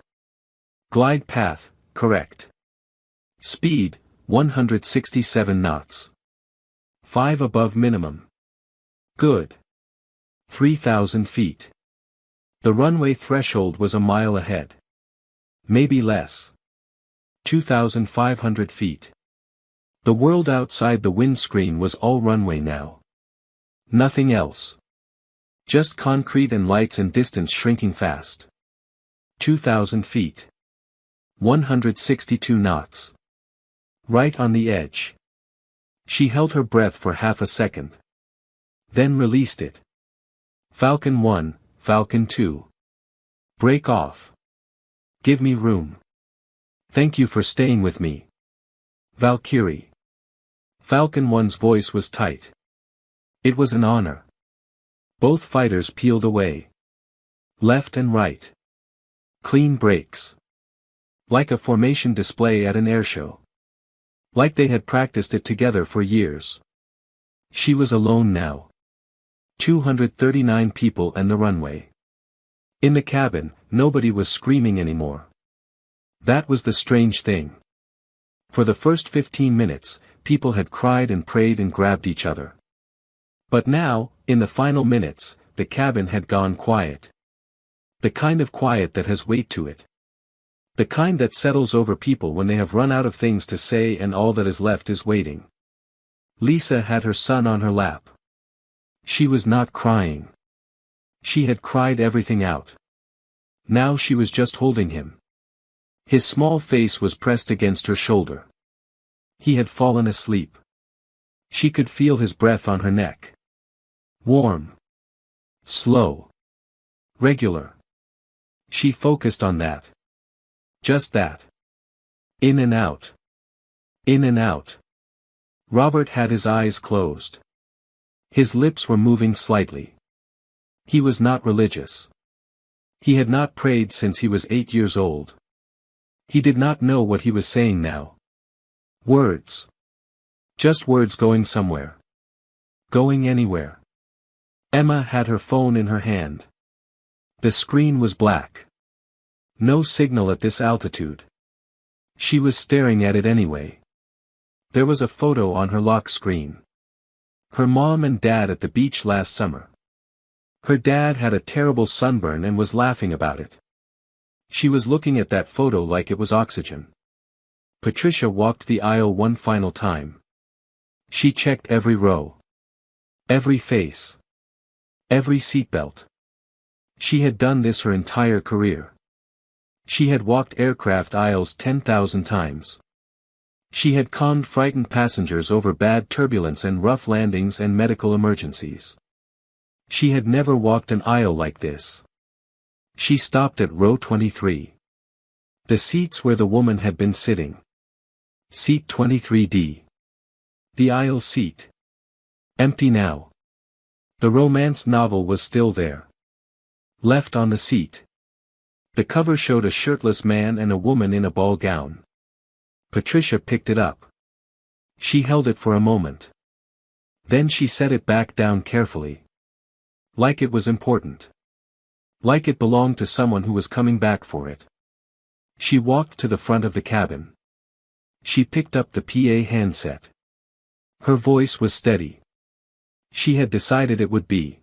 Glide path, correct. Speed, 167 knots. 5 above minimum. Good. 3,000 feet. The runway threshold was a mile ahead. Maybe less. 2,500 feet. The world outside the windscreen was all runway now. Nothing else. Just concrete and lights and distance shrinking fast. 2,000 feet. 162 knots. Right on the edge. She held her breath for half a second. Then released it. Falcon 1, Falcon 2. Break off. Give me room. Thank you for staying with me. Valkyrie. Falcon 1's voice was tight. It was an honor. Both fighters peeled away. Left and right. Clean breaks. Like a formation display at an airshow. Like they had practiced it together for years. She was alone now. 239 people and the runway. In the cabin, nobody was screaming anymore. That was the strange thing. For the first 15 minutes, people had cried and prayed and grabbed each other. But now, in the final minutes, the cabin had gone quiet. The kind of quiet that has weight to it. The kind that settles over people when they have run out of things to say and all that is left is waiting. Lisa had her son on her lap. She was not crying. She had cried everything out. Now she was just holding him. His small face was pressed against her shoulder. He had fallen asleep. She could feel his breath on her neck. Warm. Slow. Regular. She focused on that. Just that. In and out. In and out. Robert had his eyes closed. His lips were moving slightly. He was not religious. He had not prayed since he was 8 years old. He did not know what he was saying now. Words. Just words going somewhere. Going anywhere. Emma had her phone in her hand. The screen was black. No signal at this altitude. She was staring at it anyway. There was a photo on her lock screen. Her mom and dad at the beach last summer. Her dad had a terrible sunburn and was laughing about it. She was looking at that photo like it was oxygen. Patricia walked the aisle one final time. She checked every row. Every face. Every seatbelt. She had done this her entire career. She had walked aircraft aisles 10,000 times. She had calmed frightened passengers over bad turbulence and rough landings and medical emergencies. She had never walked an aisle like this. She stopped at row 23. The seats where the woman had been sitting. Seat 23D. The aisle seat. Empty now. The romance novel was still there. Left on the seat. The cover showed a shirtless man and a woman in a ball gown. Patricia picked it up. She held it for a moment. Then she set it back down carefully. Like it was important. Like it belonged to someone who was coming back for it. She walked to the front of the cabin. She picked up the PA handset. Her voice was steady. She had decided it would be.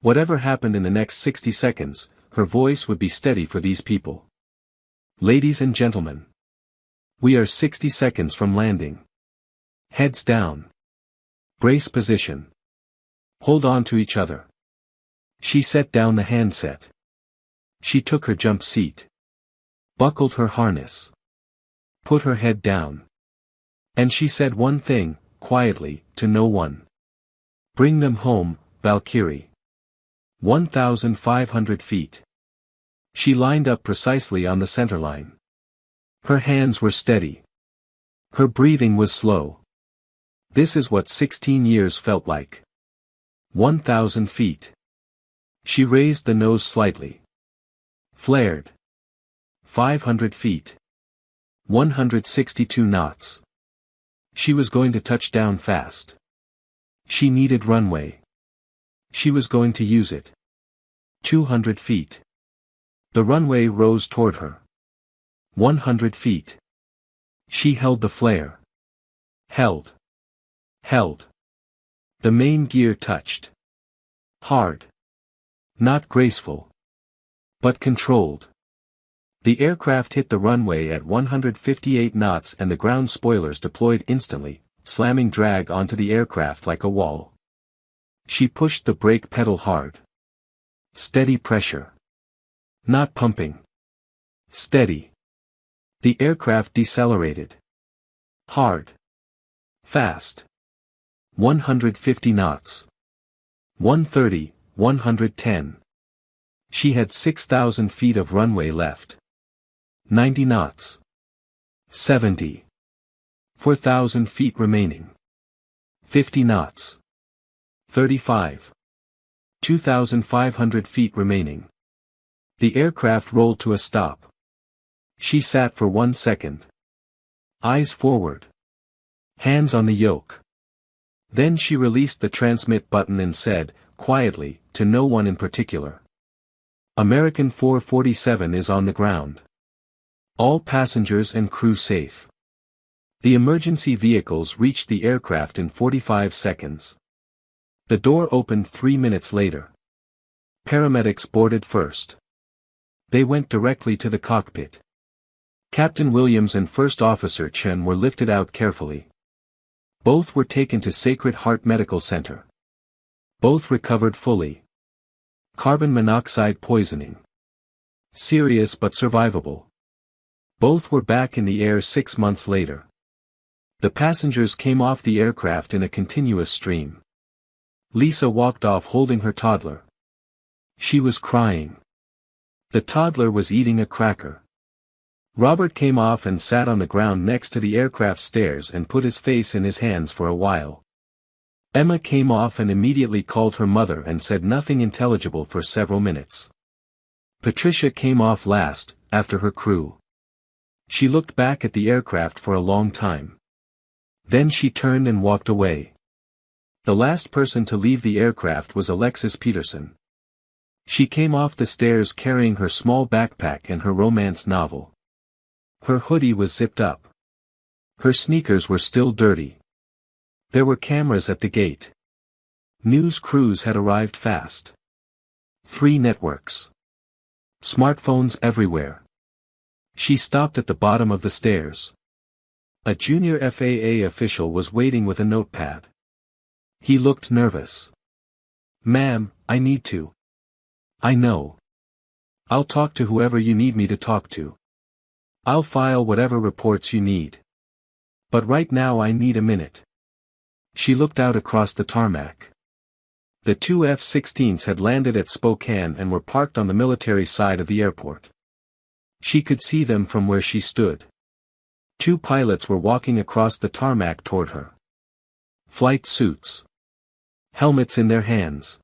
Whatever happened in the next 60 seconds, her voice would be steady for these people. Ladies and gentlemen. We are 60 seconds from landing. Heads down. Brace position. Hold on to each other. She set down the handset. She took her jump seat. Buckled her harness. Put her head down. And she said one thing, quietly, to no one. Bring them home, Valkyrie. 1,500 feet. She lined up precisely on the center line. Her hands were steady. Her breathing was slow. This is what 16 years felt like. 1,000 feet. She raised the nose slightly. Flared. 500 feet. 162 knots. She was going to touch down fast. She needed runway. She was going to use it. 200 feet. The runway rose toward her. 100 feet. She held the flare. Held. Held. The main gear touched. Hard. Not graceful. But controlled. The aircraft hit the runway at 158 knots and the ground spoilers deployed instantly, slamming drag onto the aircraft like a wall. She pushed the brake pedal hard. Steady pressure. Not pumping. Steady. The aircraft decelerated. Hard. Fast. 150 knots. 130, 110. She had 6,000 feet of runway left. 90 knots. 70. 4,000 feet remaining. 50 knots. 35. 2,500 feet remaining. The aircraft rolled to a stop. She sat for 1 second. Eyes forward. Hands on the yoke. Then she released the transmit button and said, quietly, to no one in particular. American 447 is on the ground. All passengers and crew safe. The emergency vehicles reached the aircraft in 45 seconds. The door opened 3 minutes later. Paramedics boarded first. They went directly to the cockpit. Captain Williams and First Officer Chen were lifted out carefully. Both were taken to Sacred Heart Medical Center. Both recovered fully. Carbon monoxide poisoning. Serious but survivable. Both were back in the air 6 months later. The passengers came off the aircraft in a continuous stream. Lisa walked off holding her toddler. She was crying. The toddler was eating a cracker. Robert came off and sat on the ground next to the aircraft stairs and put his face in his hands for a while. Emma came off and immediately called her mother and said nothing intelligible for several minutes. Patricia came off last, after her crew. She looked back at the aircraft for a long time. Then she turned and walked away. The last person to leave the aircraft was Alexis Peterson. She came off the stairs carrying her small backpack and her romance novel. Her hoodie was zipped up. Her sneakers were still dirty. There were cameras at the gate. News crews had arrived fast. 3 networks. Smartphones everywhere. She stopped at the bottom of the stairs. A junior FAA official was waiting with a notepad. He looked nervous. "Ma'am, I need to." "I know. I'll talk to whoever you need me to talk to. I'll file whatever reports you need. But right now I need a minute." She looked out across the tarmac. The 2 F-16s had landed at Spokane and were parked on the military side of the airport. She could see them from where she stood. 2 pilots were walking across the tarmac toward her. Flight suits. Helmets in their hands.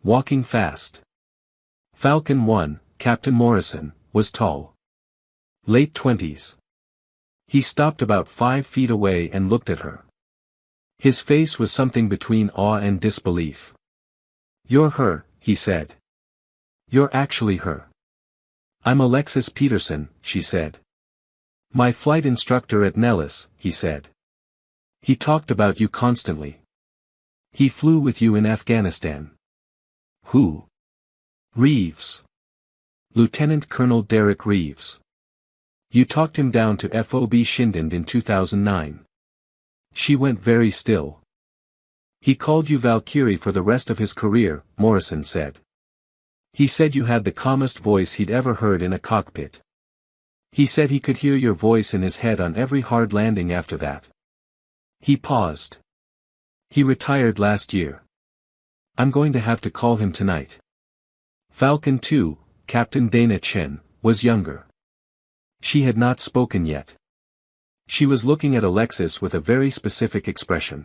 Walking fast. Falcon 1, Captain Morrison, was tall. Late 20s. He stopped about 5 feet away and looked at her. His face was something between awe and disbelief. "You're her," he said. "You're actually her." "I'm Alexis Peterson," she said. "My flight instructor at Nellis," he said. "He talked about you constantly. He flew with you in Afghanistan." "Who?" "Reeves. Lieutenant Colonel Derek Reeves. You talked him down to FOB Shindand in 2009. She went very still. "He called you Valkyrie for the rest of his career," Morrison said. "He said you had the calmest voice he'd ever heard in a cockpit. He said he could hear your voice in his head on every hard landing after that." He paused. "He retired last year. I'm going to have to call him tonight." Falcon 2, Captain Dana Chen, was younger. She had not spoken yet. She was looking at Alexis with a very specific expression.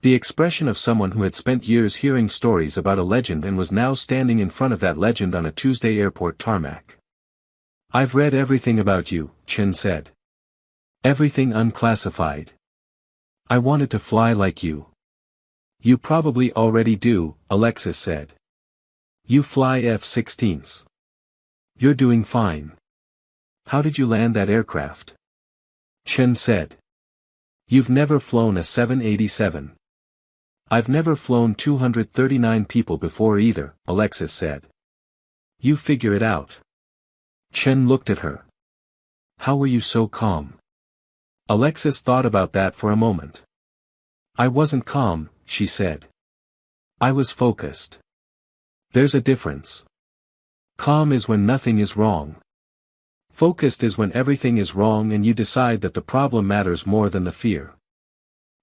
The expression of someone who had spent years hearing stories about a legend and was now standing in front of that legend on a Tuesday airport tarmac. "I've read everything about you," Chen said. "Everything unclassified. I wanted to fly like you." "You probably already do," Alexis said. "You fly F-16s. You're doing fine. How did you land that aircraft?" Chen said. "You've never flown a 787. "I've never flown 239 people before either," Alexis said. "You figure it out." Chen looked at her. How were you so calm? Alexis thought about that for a moment. I wasn't calm, she said. I was focused. There's a difference. Calm is when nothing is wrong. Focused is when everything is wrong and you decide that the problem matters more than the fear.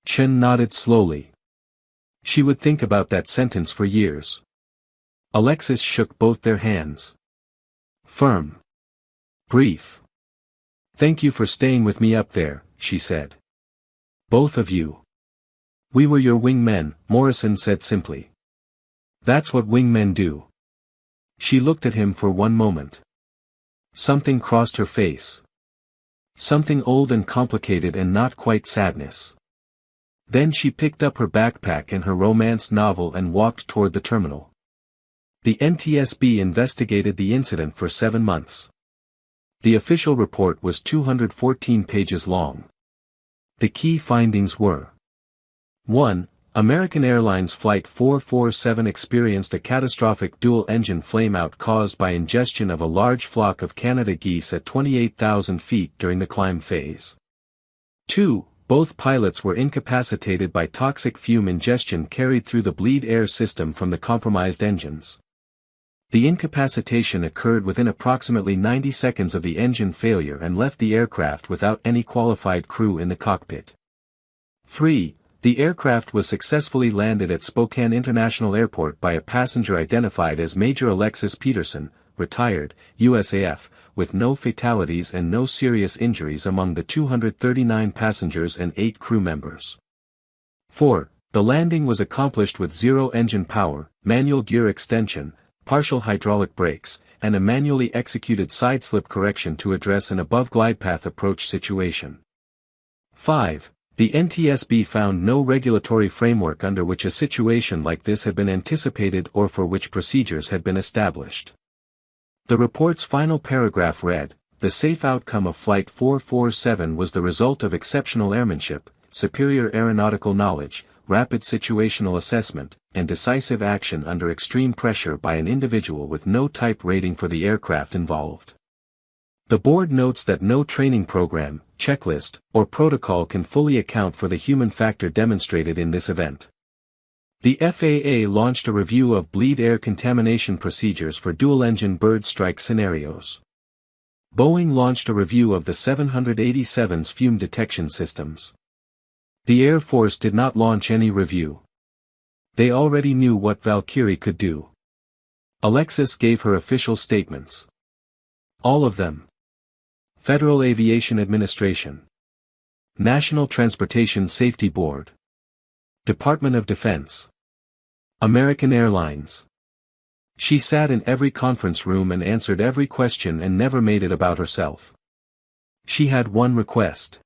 Chen nodded slowly. She would think about that sentence for years. Alexis shook both their hands. Firm. Brief. Thank you for staying with me up there, she said. Both of you. We were your wingmen, Morrison said simply. That's what wingmen do. She looked at him for one moment. Something crossed her face. Something old and complicated and not quite sadness. Then she picked up her backpack and her romance novel and walked toward the terminal. The NTSB investigated the incident for 7 months. The official report was 214 pages long. The key findings were: 1. American Airlines Flight 447 experienced a catastrophic dual-engine flameout caused by ingestion of a large flock of Canada geese at 28,000 feet during the climb phase. 2. Both pilots were incapacitated by toxic fume ingestion carried through the bleed air system from the compromised engines. The incapacitation occurred within approximately 90 seconds of the engine failure and left the aircraft without any qualified crew in the cockpit. 3. The aircraft was successfully landed at Spokane International Airport by a passenger identified as Major Alexis Peterson, retired, USAF, with no fatalities and no serious injuries among the 239 passengers and 8 crew members. 4. The landing was accomplished with zero engine power, manual gear extension, partial hydraulic brakes, and a manually executed side-slip correction to address an above glide path approach situation. 5. The NTSB found no regulatory framework under which a situation like this had been anticipated or for which procedures had been established. The report's final paragraph read, "The safe outcome of Flight 447 was the result of exceptional airmanship, superior aeronautical knowledge, rapid situational assessment, and decisive action under extreme pressure by an individual with no type rating for the aircraft involved." The board notes that no training program, checklist, or protocol can fully account for the human factor demonstrated in this event. The FAA launched a review of bleed air contamination procedures for dual-engine bird strike scenarios. Boeing launched a review of the 787's fume detection systems. The Air Force did not launch any review. They already knew what Valkyrie could do. Alexis gave her official statements. All of them. Federal Aviation Administration. National Transportation Safety Board. Department of Defense. American Airlines. She sat in every conference room and answered every question and never made it about herself. She had one request.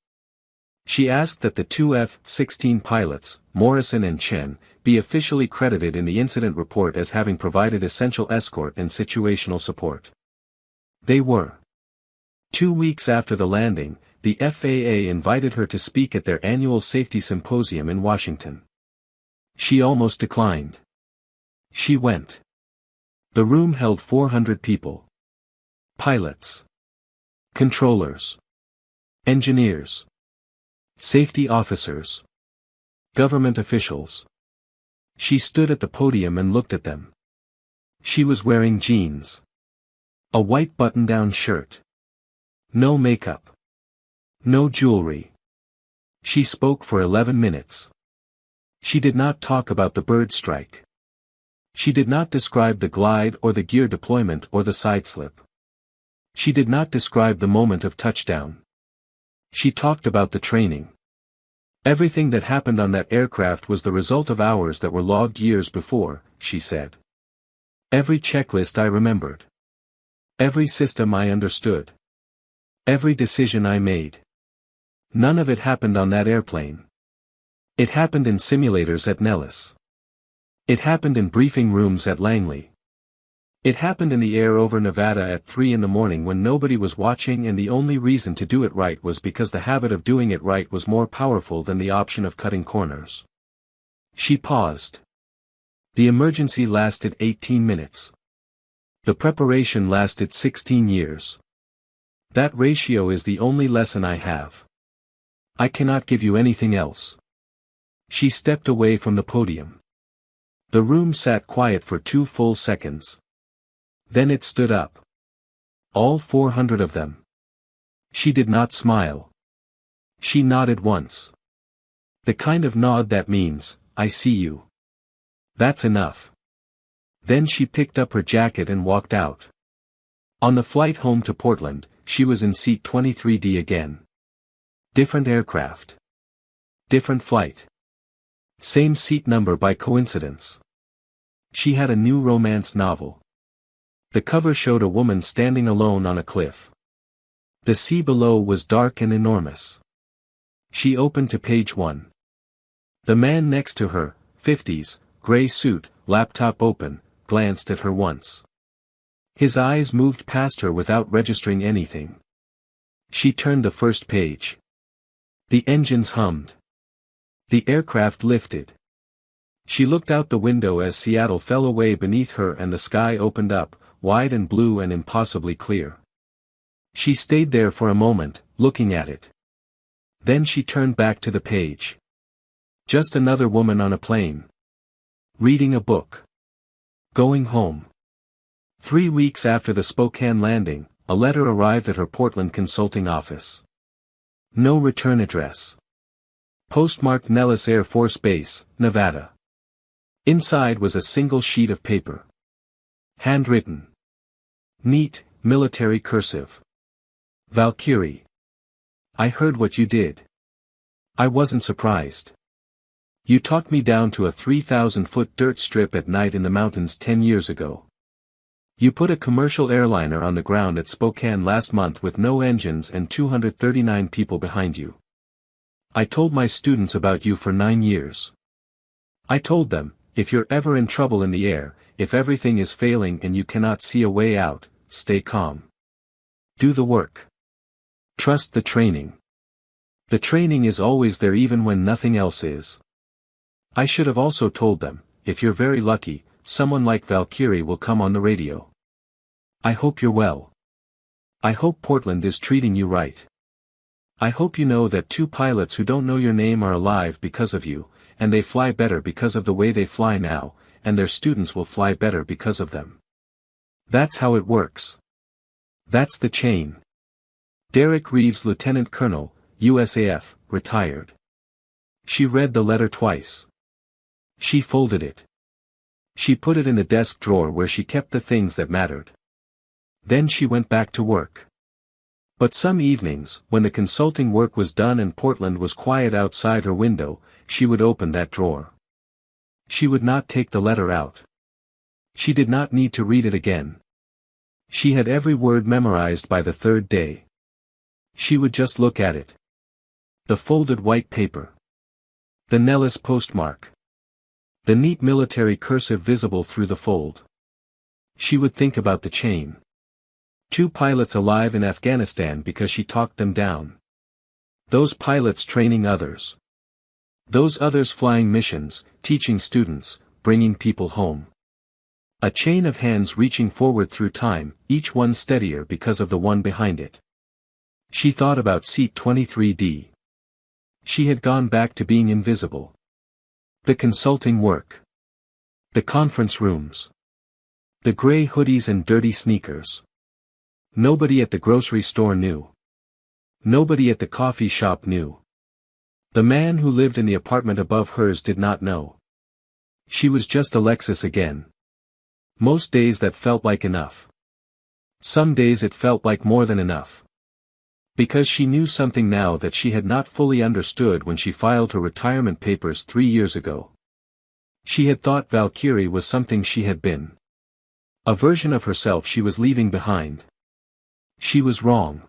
She asked that the 2 F-16 pilots, Morrison and Chen, be officially credited in the incident report as having provided essential escort and situational support. They were. 2 weeks after the landing, the FAA invited her to speak at their annual safety symposium in Washington. She almost declined. She went. The room held 400 people. Pilots. Controllers. Engineers. Safety officers. Government officials. She stood at the podium and looked at them. She was wearing jeans. A white button-down shirt. No makeup. No jewelry. She spoke for 11 minutes. She did not talk about the bird strike. She did not describe the glide or the gear deployment or the sideslip. She did not describe the moment of touchdown. She talked about the training. Everything that happened on that aircraft was the result of hours that were logged years before, she said. Every checklist I remembered. Every system I understood. Every decision I made. None of it happened on that airplane. It happened in simulators at Nellis. It happened in briefing rooms at Langley. It happened in the air over Nevada at 3 in the morning when nobody was watching, and the only reason to do it right was because the habit of doing it right was more powerful than the option of cutting corners. She paused. The emergency lasted 18 minutes. The preparation lasted 16 years. That ratio is the only lesson I have. I cannot give you anything else. She stepped away from the podium. The room sat quiet for 2 full seconds. Then it stood up. All 400 of them. She did not smile. She nodded once. The kind of nod that means, I see you. That's enough. Then she picked up her jacket and walked out. On the flight home to Portland, she was in seat 23D again. Different aircraft. Different flight. Same seat number by coincidence. She had a new romance novel. The cover showed a woman standing alone on a cliff. The sea below was dark and enormous. She opened to page 1. The man next to her, 50s, gray suit, laptop open, glanced at her once. His eyes moved past her without registering anything. She turned the first page. The engines hummed. The aircraft lifted. She looked out the window as Seattle fell away beneath her and the sky opened up, wide and blue and impossibly clear. She stayed there for a moment, looking at it. Then she turned back to the page. Just another woman on a plane. Reading a book. Going home. 3 weeks after the Spokane landing, a letter arrived at her Portland consulting office. No return address. Postmarked Nellis Air Force Base, Nevada. Inside was a single sheet of paper. Handwritten. Neat, military cursive. Valkyrie. I heard what you did. I wasn't surprised. You talked me down to a 3,000-foot dirt strip at night in the mountains 10 years ago. You put a commercial airliner on the ground at Spokane last month with no engines and 239 people behind you. I told my students about you for 9 years. I told them, if you're ever in trouble in the air, if everything is failing and you cannot see a way out, stay calm. Do the work. Trust the training. The training is always there even when nothing else is. I should have also told them, if you're very lucky, someone like Valkyrie will come on the radio. I hope you're well. I hope Portland is treating you right. I hope you know that 2 pilots who don't know your name are alive because of you, and they fly better because of the way they fly now, and their students will fly better because of them. That's how it works. That's the chain. Derek Reeves, Lieutenant Colonel, USAF, retired. She read the letter twice. She folded it. She put it in the desk drawer where she kept the things that mattered. Then she went back to work. But some evenings, when the consulting work was done and Portland was quiet outside her window, she would open that drawer. She would not take the letter out. She did not need to read it again. She had every word memorized by the 3rd day. She would just look at it. The folded white paper. The Nellis postmark. The neat military cursive visible through the fold. She would think about the chain. 2 pilots alive in Afghanistan because she talked them down. Those pilots training others. Those others flying missions, teaching students, bringing people home. A chain of hands reaching forward through time, each one steadier because of the one behind it. She thought about seat 23D. She had gone back to being invisible. The consulting work. The conference rooms. The gray hoodies and dirty sneakers. Nobody at the grocery store knew. Nobody at the coffee shop knew. The man who lived in the apartment above hers did not know. She was just Alexis again. Most days that felt like enough. Some days it felt like more than enough. Because she knew something now that she had not fully understood when she filed her retirement papers 3 years ago. She had thought Valkyrie was something she had been. A version of herself she was leaving behind. She was wrong.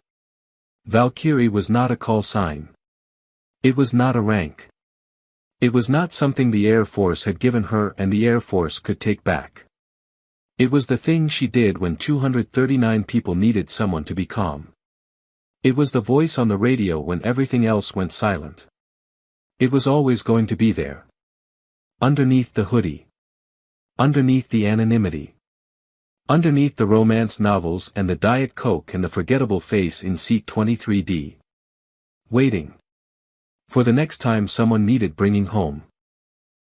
Valkyrie was not a call sign. It was not a rank. It was not something the Air Force had given her and the Air Force could take back. It was the thing she did when 239 people needed someone to be calm. It was the voice on the radio when everything else went silent. It was always going to be there. Underneath the hoodie. Underneath the anonymity. Underneath the romance novels and the Diet Coke and the forgettable face in seat 23D. Waiting. For the next time someone needed bringing home.